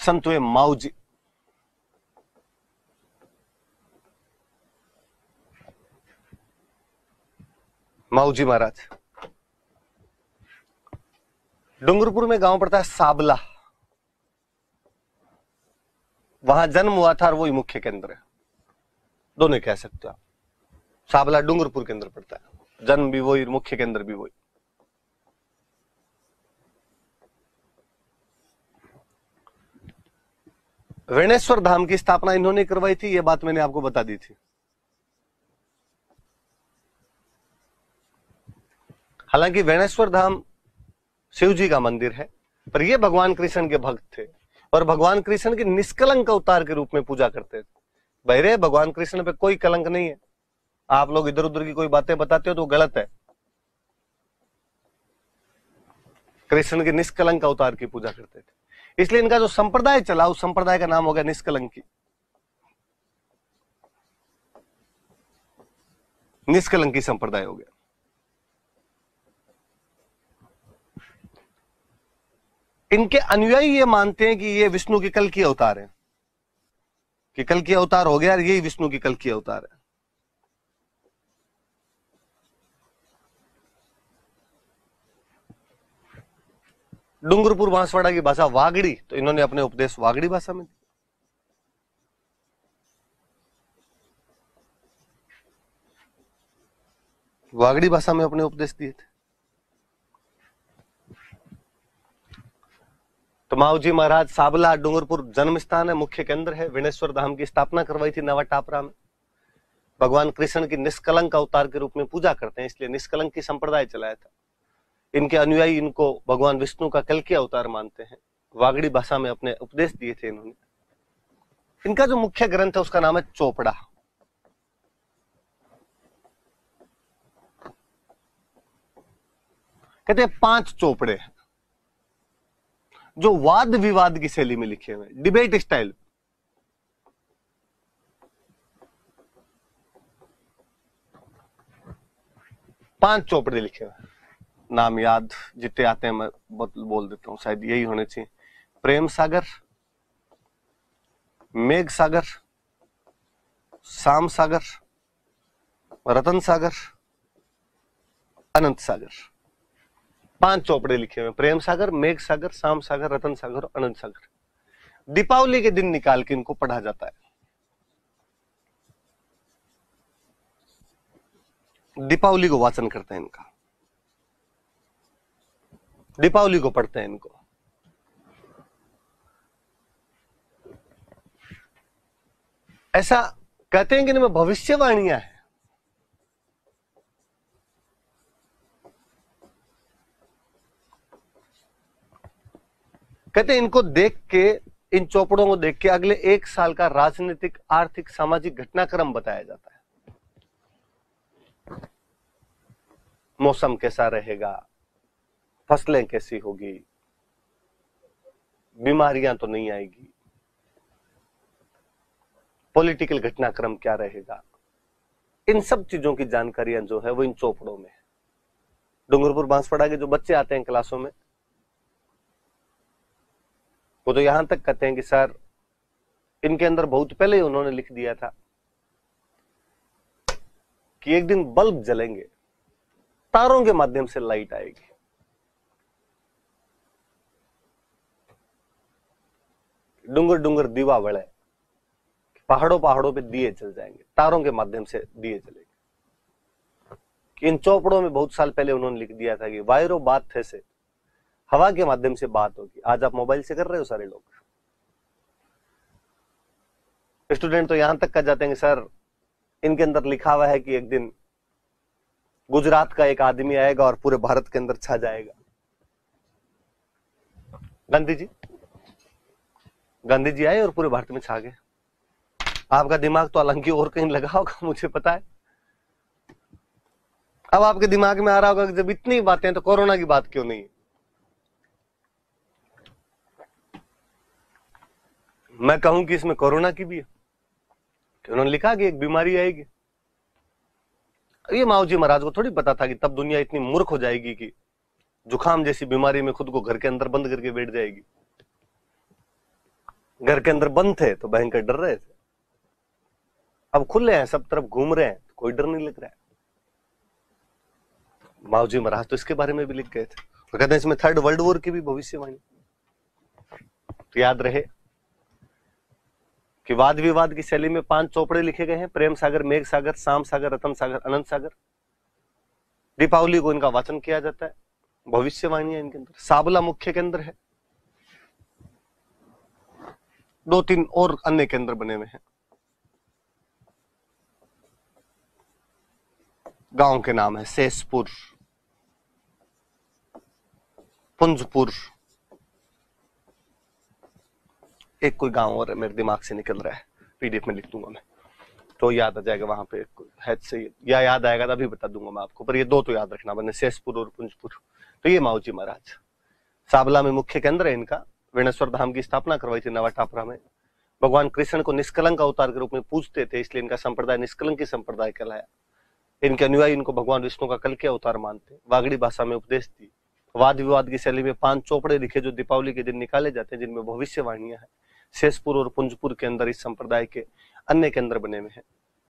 संत हुए माऊ जी। माऊ जी महाराज, डूंगरपुर में गांव पड़ता है साबला, वहां जन्म हुआ था और वही मुख्य केंद्र है, दोनों कह सकते हो आप। साबला डूंगरपुर के अंदर पड़ता है, जन्म भी वही, मुख्य केंद्र भी वही। वेणेश्वर धाम की स्थापना इन्होंने करवाई थी, यह बात मैंने आपको बता दी थी। हालांकि वेणेश्वर धाम शिव जी का मंदिर है, पर ये भगवान कृष्ण के भक्त थे और भगवान कृष्ण की निष्कलंक अवतार के रूप में पूजा करते थे। बहरे भगवान कृष्ण पे कोई कलंक नहीं है, आप लोग इधर उधर की कोई बातें बताते हो तो गलत है। कृष्ण के निष्कलंक अवतार की पूजा करते थे, इसलिए इनका जो संप्रदाय चला उस संप्रदाय का नाम हो गया निष्कलंकी। निष्कलंकी संप्रदाय हो गया। इनके अनुयायी ये मानते हैं कि ये विष्णु की कल की अवतार है, कि कल की अवतार हो गया, यही विष्णु की कल की अवतार है। डूंगरपुर बांसवाड़ा की भाषा वागड़ी, तो इन्होंने अपने उपदेश वागड़ी भाषा में दिए। वागड़ी भाषा में अपने उपदेश दिए थे। तो माऊ जी महाराज साबला डूंगरपुर जन्म स्थान है, मुख्य केंद्र है। वेणेश्वर धाम की स्थापना करवाई थी नवा टापरा में। भगवान कृष्ण की निष्कलंक अवतार के रूप में पूजा करते हैं, इसलिए निष्कलंक की संप्रदाय चलाया था। इनके अनुयायी इनको भगवान विष्णु का कल की अवतार मानते हैं। वागड़ी भाषा में अपने उपदेश दिए थे इन्होंने। इनका जो मुख्य ग्रंथ है उसका नाम है चोपड़ा। कहते हैं 5 चोपड़े हैं जो वाद विवाद की शैली में लिखे हुए, डिबेट स्टाइल। पांच चोपड़े लिखे हुए, नाम याद जितने आते हैं मैं बोल देता हूं, शायद यही होने चाहिए। प्रेम सागर, मेघ सागर, शाम सागर, रतन सागर, अनंत सागर। 5 चोपड़े लिखे हुए, प्रेम सागर, मेघ सागर, शाम सागर, रतन सागर और अनंत सागर। दीपावली के दिन निकाल के इनको पढ़ा जाता है। दीपावली को वाचन करते हैं इनका, दीपावली को पढ़ते हैं इनको। ऐसा कहते हैं कि इनमें भविष्यवाणियां हैं। कहते हैं इनको देख के, इन चौपड़ों को देख के अगले 1 साल का राजनीतिक, आर्थिक, सामाजिक घटनाक्रम बताया जाता है। मौसम कैसा रहेगा, फसलें कैसी होगी, बीमारियां तो नहीं आएगी, पॉलिटिकल घटनाक्रम क्या रहेगा, इन सब चीजों की जानकारियां जो है वो इन चौपड़ों में है। डूंगरपुर बांसवाड़ा के जो बच्चे आते हैं क्लासों में, वो तो यहां तक कहते हैं कि सर इनके अंदर बहुत पहले ही उन्होंने लिख दिया था कि एक दिन बल्ब जलेंगे, तारों के माध्यम से लाइट आएगी। डूंगर डूंगर दीवा बड़े, पहाड़ों पहाड़ों पे दिए जल जाएंगे, तारों के माध्यम से दिए जलेंगे। कि इन चौपड़ों में बहुत साल पहले उन्होंने लिख दिया था कि वायरो बात थे से, हवा के माध्यम से बात होगी। आज आप मोबाइल से कर रहे हो सारे लोग। स्टूडेंट तो यहां तक कह जाते हैं कि सर इनके अंदर लिखा हुआ है कि एक दिन गुजरात का एक आदमी आएगा और पूरे भारत के अंदर छा जाएगा। गांधी जी आए और पूरे भारत में छा गए। आपका दिमाग तो हालांकि और कहीं लगा होगा, मुझे पता है। अब आपके दिमाग में आ रहा होगा कि जब इतनी बातें हैं तो कोरोना की बात क्यों नहीं है। मैं कहूं कि इसमें कोरोना की भी है, कि उन्होंने लिखा कि एक बीमारी आएगी। ये माऊ जी महाराज को थोड़ी पता था कि तब दुनिया इतनी मूर्ख हो जाएगी कि जुकाम जैसी बीमारी में खुद को घर के अंदर बंद करके बैठ जाएगी। घर के अंदर बंद थे तो भयंकर डर रहे थे, अब खुले हैं, सब तरफ घूम रहे हैं, तो कोई डर नहीं लग रहा है। माओजी महाराज तो इसके बारे में भी लिख गए थे, तो कहते हैं इसमें थर्ड वर्ल्ड वॉर की भी भविष्यवाणी। तो याद रहे कि वाद विवाद की शैली में 5 चौपड़े लिखे गए हैं, प्रेम सागर, मेघ सागर, शाम सागर, रतन सागर, अनंत सागर। दीपावली को इनका वाचन किया जाता है, भविष्यवाणी है इनके अंदर। साबला मुख्य केंद्र है, 2-3 और अन्य केंद्र बने हुए हैं। गांव के नाम है शेषपुर, पुंजपुर, एक कोई गांव और मेरे दिमाग से निकल रहा है, पीडीएफ में लिख दूंगा मैं तो याद आ जाएगा। वहां पे है से या याद आएगा तभी बता दूंगा मैं आपको, पर ये 2 तो याद रखना बने, शेषपुर और पुंजपुर। तो ये माओजी महाराज साबला में मुख्य केंद्र है इनका। विनेश्वर धाम की स्थापना करवाई थी नवा टापरा में। भगवान कृष्ण को निष्कलंक अवतार के रूप में पूजते थे, इसलिए इनका संप्रदाय निष्कलंकी संप्रदाय कहलाया। इनके अनुयायी इनको भगवान विष्णु का कल के अवतार मानते। वागड़ी भाषा में उपदेश दी। वाद विवाद की शैली में 5 चौपड़े लिखे जो दीपावली के दिन निकाले जाते हैं, जिनमें भविष्यवाणियां हैं। शेषपुर और पुंजपुर के अंदर इस संप्रदाय के अन्य केंद्र बने हुए हैं।